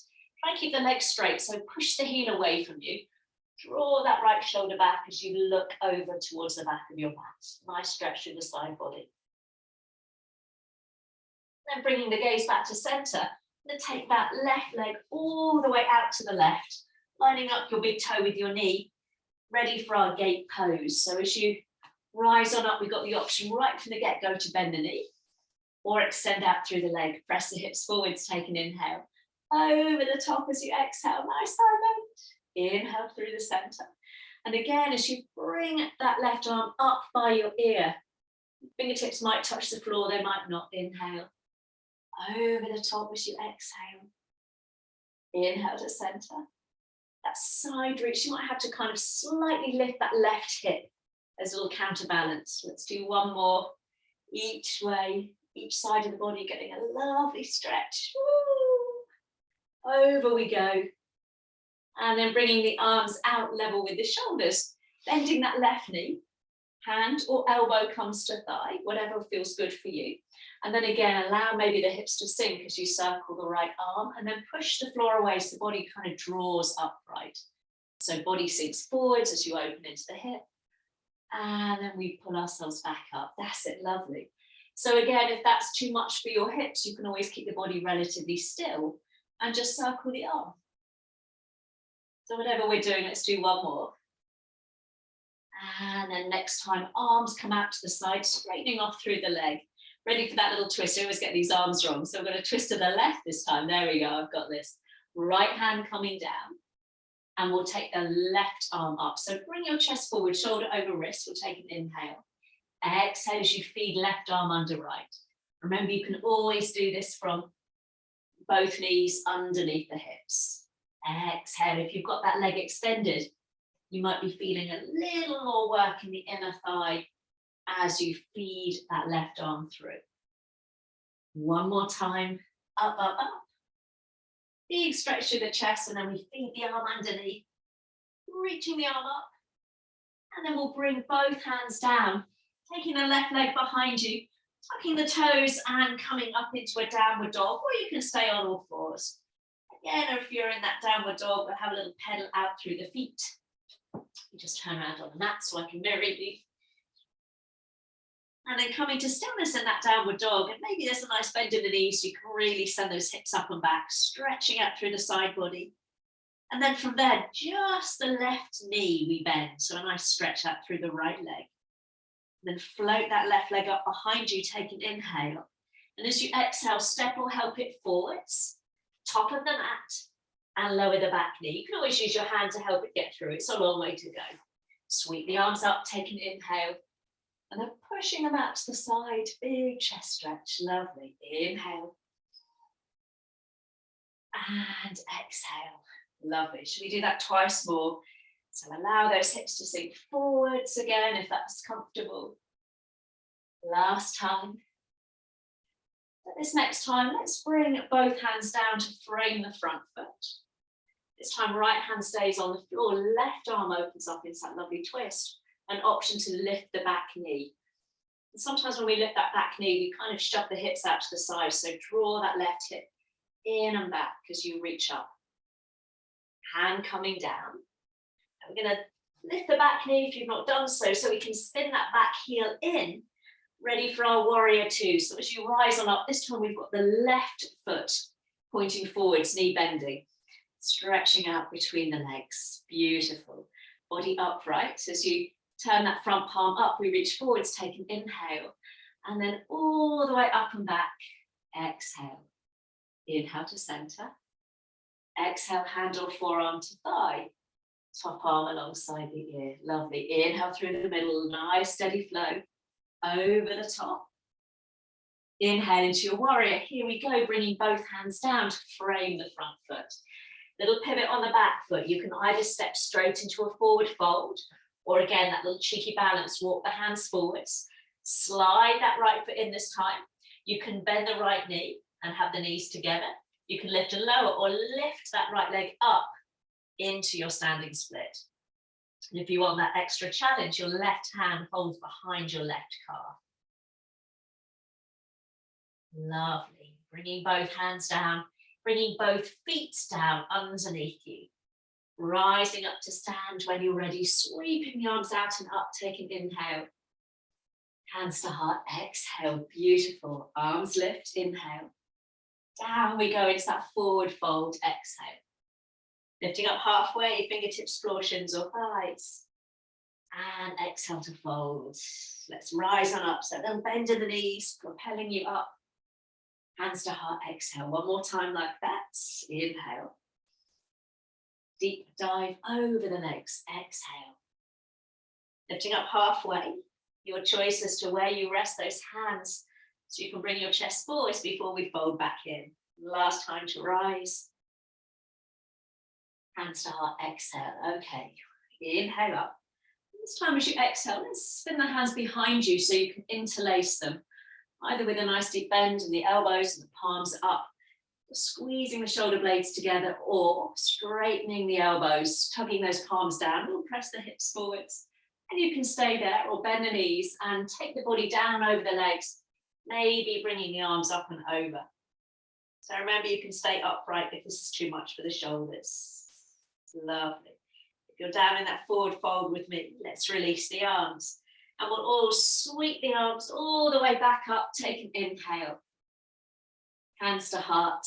Try and keep the leg straight, so push the heel away from you. Draw that right shoulder back as you look over towards the back of your mat. Nice stretch through the side body. Then bringing the gaze back to center, and take that left leg all the way out to the left, lining up your big toe with your knee, ready for our gate pose. So as you rise on up, we've got the option right from the get-go to bend the knee, or extend out through the leg. Press the hips forwards, take an inhale. Over the top as you exhale, nice side bend. Inhale through the center. And again, as you bring that left arm up by your ear, fingertips might touch the floor, they might not. Inhale. Over the top as you exhale. Inhale to center. That side reach, you might have to kind of slightly lift that left hip as a little counterbalance. Let's do one more each way, each side of the body, getting a lovely stretch. Woo. Over we go. And then bringing the arms out level with the shoulders, bending that left knee, hand or elbow comes to thigh, whatever feels good for you. And then again, allow maybe the hips to sink as you circle the right arm, and then push the floor away so the body kind of draws upright. So body sinks forwards as you open into the hip. And then we pull ourselves back up. That's it, lovely. So again, if that's too much for your hips, you can always keep the body relatively still and just circle the arm. So whatever we're doing, let's do one more. And then next time, arms come out to the side, straightening off through the leg. Ready for that little twist. I always get these arms wrong. So I'm going to twist to the left this time. There we go, I've got this. Right hand coming down. And we'll take the left arm up. So bring your chest forward, shoulder over wrist. We'll take an inhale. Exhale as you feed left arm under right. Remember, you can always do this from both knees underneath the hips. Exhale. If you've got that leg extended, you might be feeling a little more work in the inner thigh as you feed that left arm through. One more time. Up, up, up. Big stretch through the chest, and then we feed the arm underneath, reaching the arm up. And then we'll bring both hands down, taking the left leg behind you, tucking the toes and coming up into a downward dog, or you can stay on all fours. Again, if you're in that downward dog, we'll have a little pedal out through the feet. You just turn around on the mat so I can mirror you. And then coming to stillness in that downward dog, and maybe there's a nice bend in the knees, so you can really send those hips up and back, stretching out through the side body. And then from there, just the left knee we bend, so a nice stretch out through the right leg. And then float that left leg up behind you, take an inhale. And as you exhale, step or help it forwards, top of the mat, and lower the back knee. You can always use your hand to help it get through. It's a long way to go. Sweep the arms up, take an inhale. And then pushing them out to the side, big chest stretch, lovely. Inhale. And exhale, lovely. Should we do that twice more? So allow those hips to sink forwards again, if that's comfortable. Last time. But this next time, let's bring both hands down to frame the front foot. This time, right hand stays on the floor, left arm opens up into that lovely twist. An option to lift the back knee. And sometimes when we lift that back knee, we kind of shove the hips out to the side. So draw that left hip in and back as you reach up. Hand coming down. And we're going to lift the back knee if you've not done so we can spin that back heel in, ready for our warrior two. So as you rise on up, this time we've got the left foot pointing forwards, knee bending, stretching out between the legs. Beautiful. Body upright. So as you turn that front palm up, we reach forwards, take an inhale, and then all the way up and back. Exhale. Inhale to center. Exhale, hand or forearm to thigh. Top arm alongside the ear. Lovely. Inhale through the middle, nice steady flow. Over the top. Inhale into your warrior. Here we go, bringing both hands down to frame the front foot. Little pivot on the back foot. You can either step straight into a forward fold, or again, that little cheeky balance, walk the hands forwards. Slide that right foot in this time. You can bend the right knee and have the knees together. You can lift a lower or lift that right leg up into your standing split. And if you want that extra challenge, your left hand holds behind your left calf. Lovely. Bringing both hands down, bringing both feet down underneath you. Rising up to stand when you're ready, sweeping the arms out and up, take an inhale. Hands to heart, exhale, beautiful. Arms lift, inhale. Down we go into that forward fold, exhale. Lifting up halfway, fingertips, floor, shins or thighs. And exhale to fold. Let's rise on up. So then bend in the knees, propelling you up. Hands to heart, exhale. One more time like that. Inhale. Deep dive over the legs, exhale. Lifting up halfway. Your choice as to where you rest those hands. So you can bring your chest forwards before we fold back in. Last time to rise. Hands to heart, exhale. Okay, inhale up. This time as you exhale, let's spin the hands behind you so you can interlace them, either with a nice deep bend in the elbows and the palms up, squeezing the shoulder blades together, or straightening the elbows, tugging those palms down. We'll press the hips forwards, and you can stay there or bend the knees and take the body down over the legs, maybe bringing the arms up and over. So remember, you can stay upright if this is too much for the shoulders. Lovely. If you're down in that forward fold with me, let's release the arms. And we'll all sweep the arms all the way back up. Take an inhale. Hands to heart,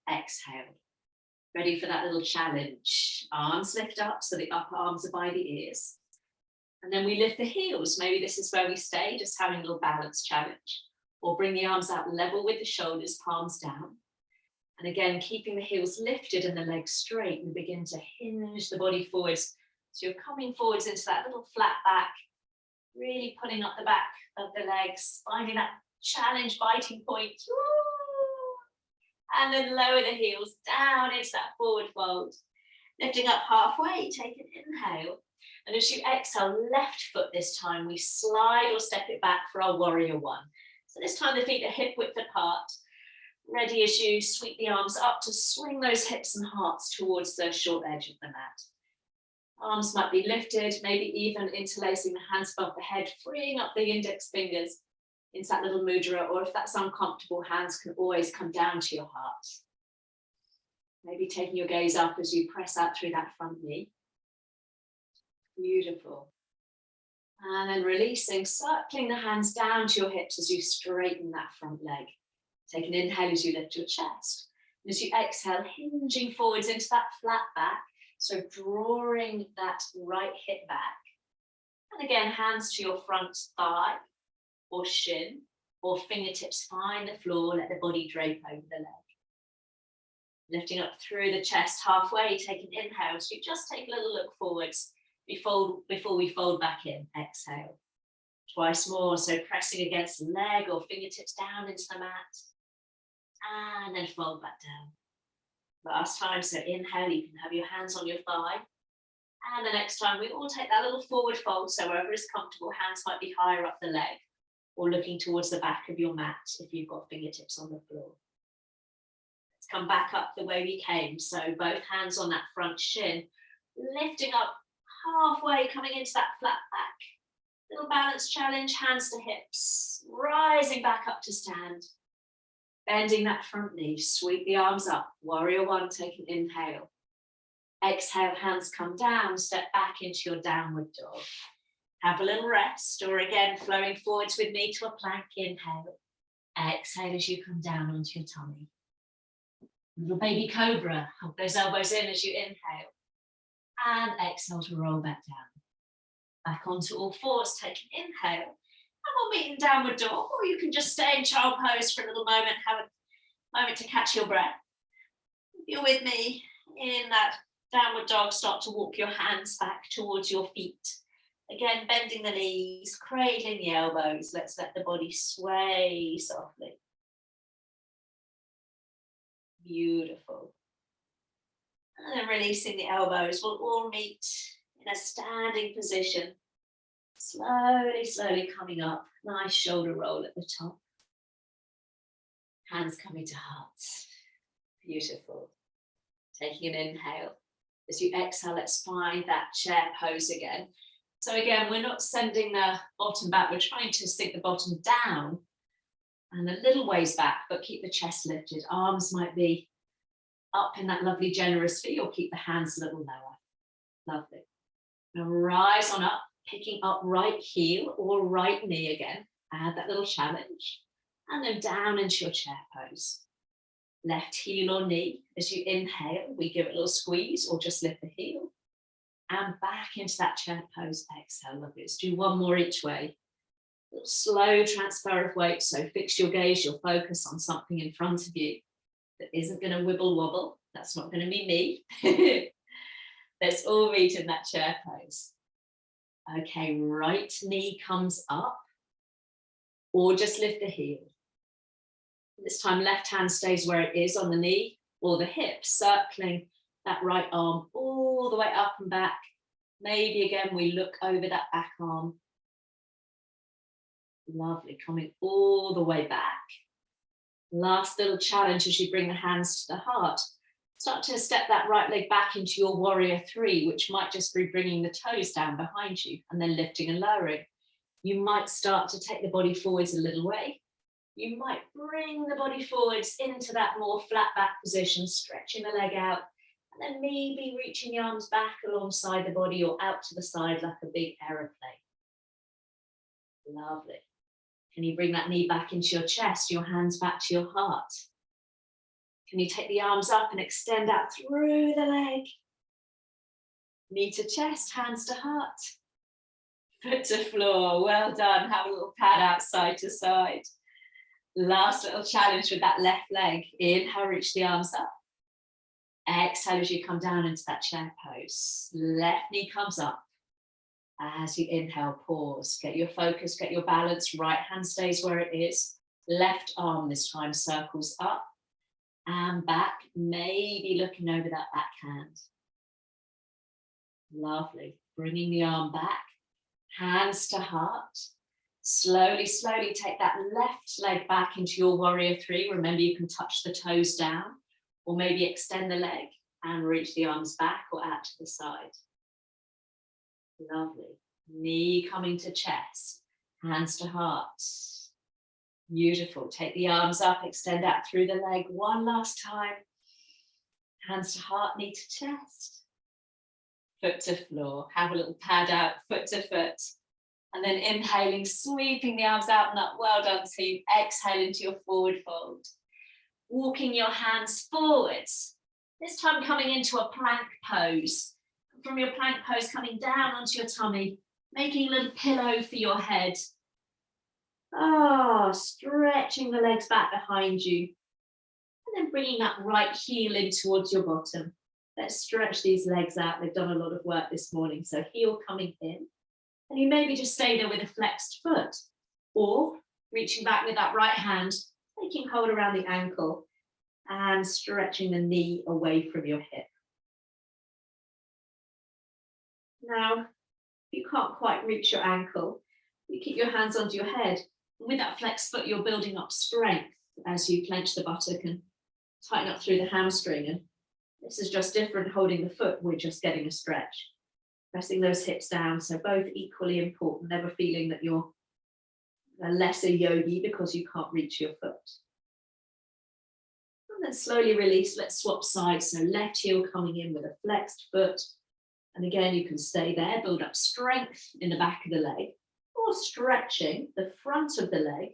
exhale. Ready for that little challenge. Arms lift up so the upper arms are by the ears. And then we lift the heels. Maybe this is where we stay, just having a little balance challenge. Or bring the arms out level with the shoulders, palms down. And again, keeping the heels lifted and the legs straight, we begin to hinge the body forwards. So you're coming forwards into that little flat back, really pulling up the back of the legs, finding that challenge biting point. And then lower the heels down into that forward fold. Lifting up halfway, take an inhale. And as you exhale, left foot this time, we slide or step it back for our warrior one. So this time the feet are hip width apart. Ready as you sweep the arms up to swing those hips and hearts towards the short edge of the mat. Arms might be lifted, maybe even interlacing the hands above the head, freeing up the index fingers into that little mudra, or if that's uncomfortable, hands can always come down to your heart. Maybe taking your gaze up as you press out through that front knee. Beautiful. And then releasing, circling the hands down to your hips as you straighten that front leg. Take an inhale as you lift your chest. And as you exhale, hinging forwards into that flat back. So drawing that right hip back. And again, hands to your front thigh or shin, or fingertips find the floor, let the body drape over the leg. Lifting up through the chest halfway, take an inhale. So you just take a little look forwards before we fold back in. Exhale. Twice more, so pressing against the leg or fingertips down into the mat. And then fold back down. Last time, so inhale, you can have your hands on your thigh. And the next time, we all take that little forward fold, so wherever is comfortable, hands might be higher up the leg or looking towards the back of your mat if you've got fingertips on the floor. Let's come back up the way we came, so both hands on that front shin, lifting up halfway, coming into that flat back. Little balance challenge, hands to hips, rising back up to stand. Bending that front knee, sweep the arms up. Warrior one, take an inhale. Exhale, hands come down, step back into your downward dog. Have a little rest, or again, flowing forwards with me to a plank, inhale. Exhale as you come down onto your tummy. Little baby cobra, hug those elbows in as you inhale. And exhale to roll back down. Back onto all fours, take an inhale. And we'll meet in downward dog, or you can just stay in child pose for a little moment, have a moment to catch your breath. If you're with me in that downward dog, start to walk your hands back towards your feet. Again, bending the knees, cradling the elbows. Let's let the body sway softly. Beautiful. And then releasing the elbows. We'll all meet in a standing position. Slowly, slowly coming up. Nice shoulder roll at the top. Hands coming to hearts. Beautiful. Taking an inhale. As you exhale, let's find that chair pose again. So again, we're not sending the bottom back. We're trying to sink the bottom down and a little ways back, but keep the chest lifted. Arms might be up in that lovely generous V, or keep the hands a little lower. Lovely. Now rise on up, picking up right heel or right knee again. Add that little challenge. And then down into your chair pose. Left heel or knee. As you inhale, we give it a little squeeze or just lift the heel. And back into that chair pose. Exhale, lovely. Let's do one more each way. A little slow transfer of weight. So fix your gaze, your focus on something in front of you that isn't going to wibble wobble. That's not going to be me. Let's all meet in that chair pose. Okay, right knee comes up or just lift the heel. This time left hand stays where it is on the knee or the hip, circling that right arm all the way up and back. Maybe again we look over that back arm. Lovely, coming all the way back. Last little challenge as you bring the hands to the heart. Start to step that right leg back into your warrior three, which might just be bringing the toes down behind you and then lifting and lowering. You might start to take the body forwards a little way. You might bring the body forwards into that more flat back position, stretching the leg out, and then maybe reaching the arms back alongside the body or out to the side like a big aeroplane. Lovely. Can you bring that knee back into your chest, your hands back to your heart? Can you take the arms up and extend out through the leg? Knee to chest, hands to heart. Foot to floor, well done. Have a little pad out side to side. Last little challenge with that left leg. Inhale, reach the arms up. Exhale as you come down into that chair pose. Left knee comes up. As you inhale, pause. Get your focus, get your balance. Right hand stays where it is. Left arm this time circles up and back. Maybe looking over that backhand. Lovely. Bringing the arm back. Hands to heart. Slowly, slowly take that left leg back into your warrior three. Remember, you can touch the toes down or maybe extend the leg and reach the arms back or out to the side. Lovely. Knee coming to chest, hands to heart. Beautiful. Take the arms up, extend out through the leg. One last time. Hands to heart, knee to chest. Foot to floor. Have a little pad out, foot to foot. And then inhaling, sweeping the arms out and up. Well done, team. Exhale into your forward fold. Walking your hands forwards. This time coming into a plank pose. From your plank pose, coming down onto your tummy, making a little pillow for your head. Stretching the legs back behind you. And then bringing that right heel in towards your bottom. Let's stretch these legs out. They've done a lot of work this morning. So heel coming in. And you maybe just stay there with a flexed foot. Or reaching back with that right hand, taking hold around the ankle and stretching the knee away from your hip. Now, if you can't quite reach your ankle, you keep your hands onto your head. And with that flexed foot, you're building up strength as you clench the buttock and tighten up through the hamstring. And this is just different holding the foot. We're just getting a stretch. Pressing those hips down. So both equally important. Never feeling that you're a lesser yogi because you can't reach your foot. And then slowly release. Let's swap sides. So left heel coming in with a flexed foot. And again, you can stay there, build up strength in the back of the leg, or stretching the front of the leg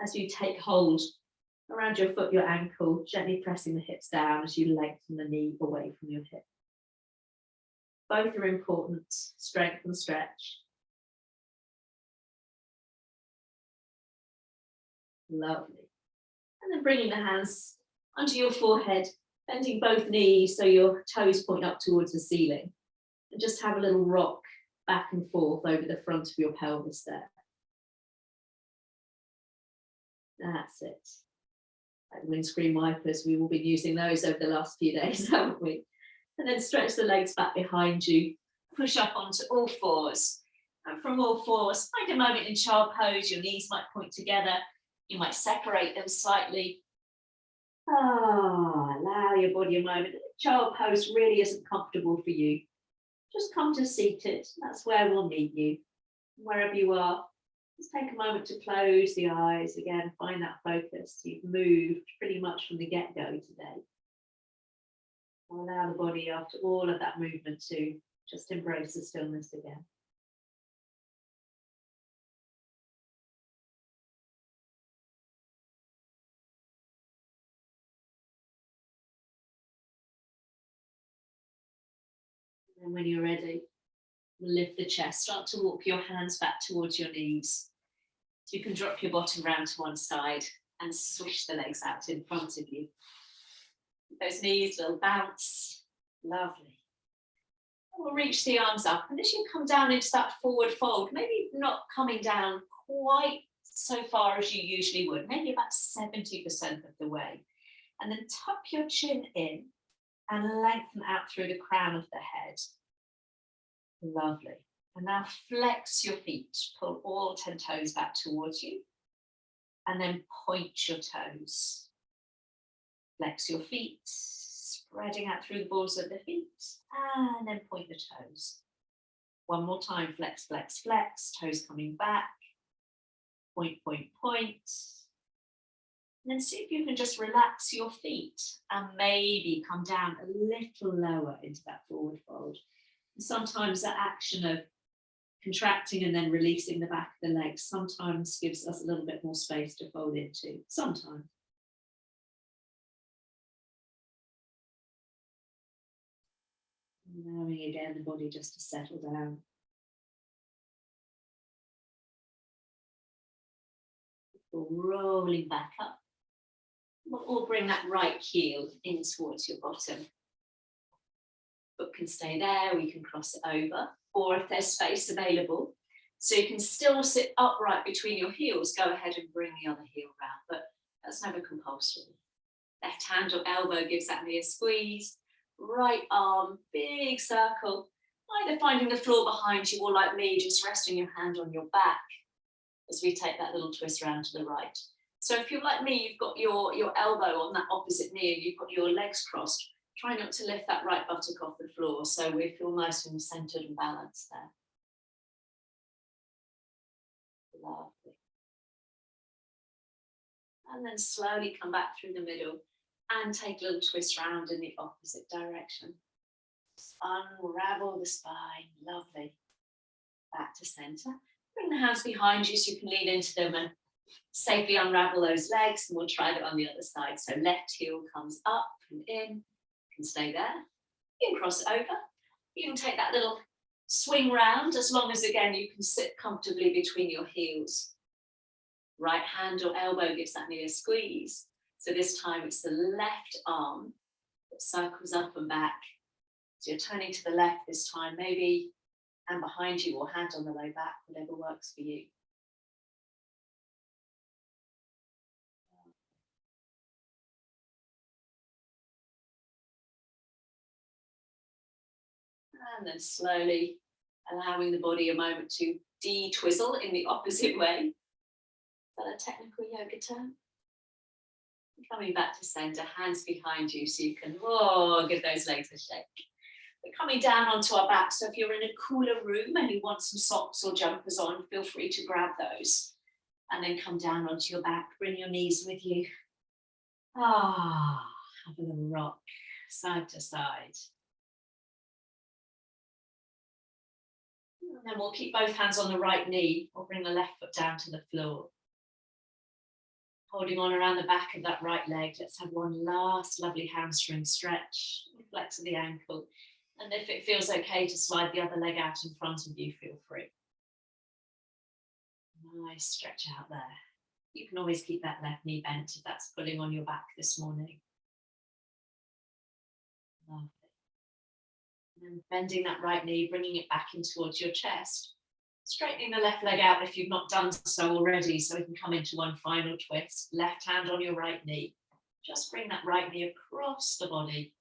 as you take hold around your foot, your ankle, gently pressing the hips down as you lengthen the knee away from your hip. Both are important, strength and stretch. Lovely. And then bringing the hands onto your forehead, bending both knees so your toes point up towards the ceiling. And just have a little rock back and forth over the front of your pelvis there. That's it. Like windscreen wipers, we will be using those over the last few days, haven't we? And then stretch the legs back behind you. Push up onto all fours. And from all fours, find a moment in child pose. Your knees might point together. You might separate them slightly. Allow your body a moment. Child pose really isn't comfortable for you. Just come to seated. That's where we'll meet you. Wherever you are, just take a moment to close the eyes. Again, find that focus. You've moved pretty much from the get-go today. Allow the body, after all of that movement, to just embrace the stillness again. And when you're ready, lift the chest. Start to walk your hands back towards your knees. So you can drop your bottom round to one side and swish the legs out in front of you. Those knees, little bounce. Lovely. We'll reach the arms up, and as you come down into that forward fold, maybe not coming down quite so far as you usually would, maybe about 70% of the way. And then tuck your chin in and lengthen out through the crown of the head. Lovely. And now flex your feet, pull all 10 toes back towards you, and then point your toes. Flex your feet, spreading out through the balls of the feet, and then point the toes. One more time, flex, flex, flex, toes coming back, point, point, point. And then see if you can just relax your feet and maybe come down a little lower into that forward fold. And sometimes that action of contracting and then releasing the back of the legs sometimes gives us a little bit more space to fold into, sometimes. Allowing again the body just to settle down. We'll rolling back up. We'll all bring that right heel in towards your bottom. Foot can stay there, we can cross it over, or if there's space available, so you can still sit upright between your heels, go ahead and bring the other heel round, but that's never compulsory. Left hand or elbow gives that knee a squeeze. Right arm, big circle, either finding the floor behind you or like me, just resting your hand on your back as we take that little twist round to the right. So if you're like me, you've got your elbow on that opposite knee and you've got your legs crossed, try not to lift that right buttock off the floor so we feel nice and centered and balanced there. Lovely. And then slowly come back through the middle and take a little twist round in the opposite direction. Unravel the spine, lovely. Back to center. Bring the hands behind you so you can lean into them and safely unravel those legs, and we'll try that on the other side. So left heel comes up and in, you can stay there. You can cross it over. You can take that little swing round, as long as again you can sit comfortably between your heels. Right hand or elbow gives that knee a squeeze. So this time it's the left arm that circles up and back. So you're turning to the left this time, maybe hand behind you or hand on the low back, whatever works for you. And then slowly allowing the body a moment to de-twizzle in the opposite way. Is that a technical yoga term? Coming back to center, hands behind you so you can give those legs a shake. We're coming down onto our back, so if you're in a cooler room and you want some socks or jumpers on, feel free to grab those. And then come down onto your back, bring your knees with you. Have a little rock, side to side. And then we'll keep both hands on the right knee. We'll bring the left foot down to the floor. Holding on around the back of that right leg. Let's have one last lovely hamstring stretch. Flex of the ankle. And if it feels okay to slide the other leg out in front of you, feel free. Nice stretch out there. You can always keep that left knee bent if that's pulling on your back this morning. Lovely. And bending that right knee, bringing it back in towards your chest. Straightening the left leg out if you've not done so already, so we can come into one final twist. Left hand on your right knee. Just bring that right knee across the body.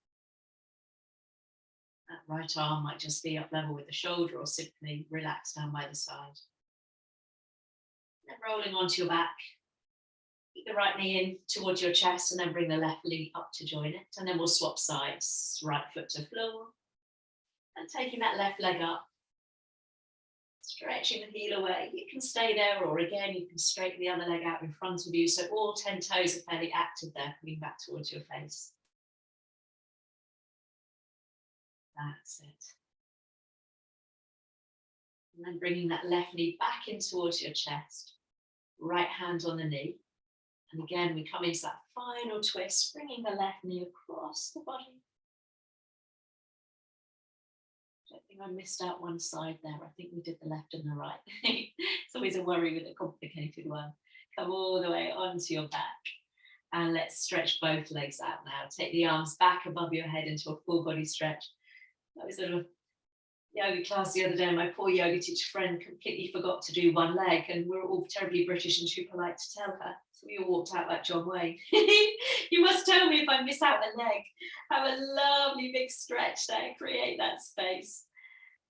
That right arm might just be up level with the shoulder or simply relax down by the side. And then rolling onto your back. Keep the right knee in towards your chest and then bring the left knee up to join it. And then we'll swap sides, right foot to floor. And taking that left leg up. Stretching the heel away. You can stay there, or again, you can straighten the other leg out in front of you. So all 10 toes are fairly active there, coming back towards your face. That's it. And then bringing that left knee back in towards your chest. Right hand on the knee. And again, we come into that final twist, bringing the left knee across the body. I think I missed out one side there. I think we did the left and the right. It's always a worry with a complicated one. Come all the way onto your back. And let's stretch both legs out now. Take the arms back above your head into a full body stretch. That was sort of yoga class the other day, and my poor yoga teacher friend completely forgot to do one leg, and we're all terribly British and too polite to tell her. So we all walked out like John Wayne. You must tell me if I miss out a leg. Have a lovely big stretch there, create that space.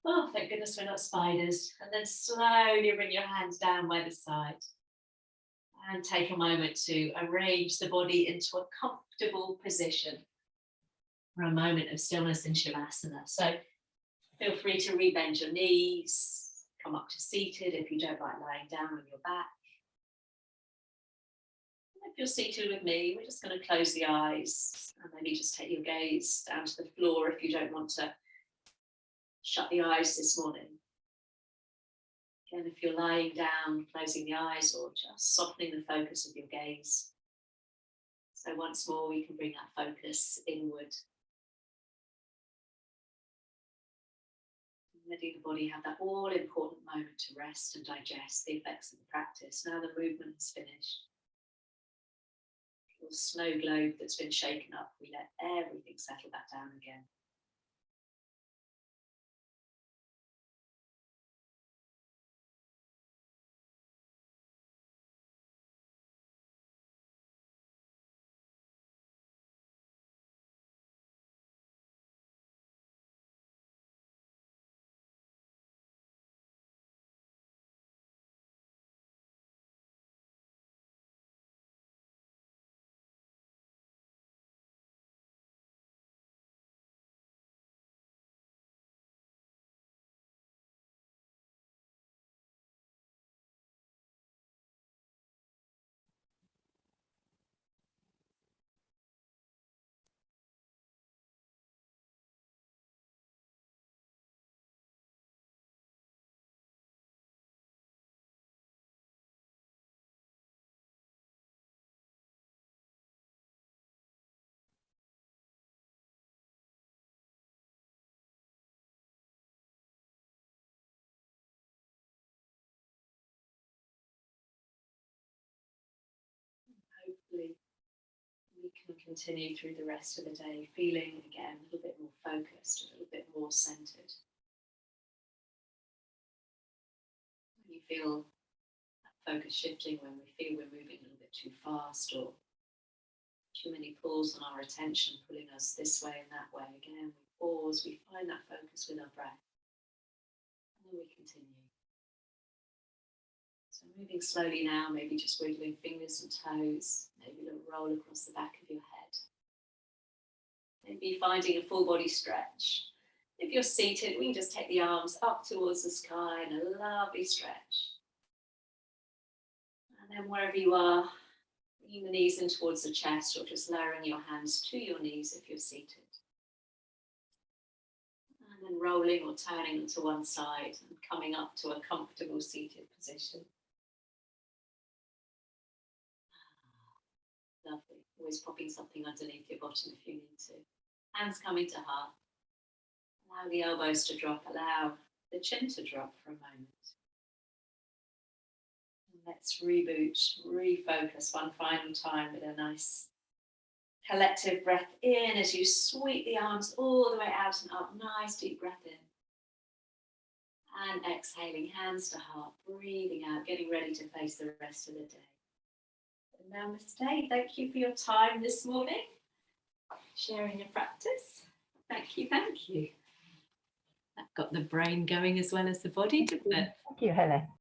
Oh, thank goodness we're not spiders. And then slowly bring your hands down by the side. And take a moment to arrange the body into a comfortable position for a moment of stillness in Shavasana. So feel free to rebend your knees, come up to seated if you don't like lying down on your back. And if you're seated with me, we're just going to close the eyes and maybe just take your gaze down to the floor if you don't want to shut the eyes this morning. Again, if you're lying down, closing the eyes or just softening the focus of your gaze. So once more, we can bring that focus inward. Letting the body have that all-important moment to rest and digest the effects of the practice. Now the movement is finished. A little snow globe that's been shaken up, we let everything settle back down again. Hopefully, we can continue through the rest of the day feeling again a little bit more focused, a little bit more centered. When you feel that focus shifting, when we feel we're moving a little bit too fast or too many pulls on our attention, pulling us this way and that way, again, we pause, we find that focus with our breath, and then we continue. So moving slowly now, maybe just wiggling fingers and toes, maybe a little roll across the back of your head. Maybe finding a full body stretch. If you're seated, we can just take the arms up towards the sky and a lovely stretch. And then wherever you are, bringing the knees in towards the chest or just lowering your hands to your knees if you're seated. And then rolling or turning onto one side and coming up to a comfortable seated position. Lovely. Always popping something underneath your bottom if you need to. Hands coming to heart. Allow the elbows to drop. Allow the chin to drop for a moment. And let's reboot, refocus one final time with a nice collective breath in as you sweep the arms all the way out and up. Nice deep breath in. And exhaling, hands to heart, breathing out, getting ready to face the rest of the day. Namaste. Thank you for your time this morning, sharing your practice. Thank you, thank you. That got the brain going as well as the body, didn't it? Thank you, Helen.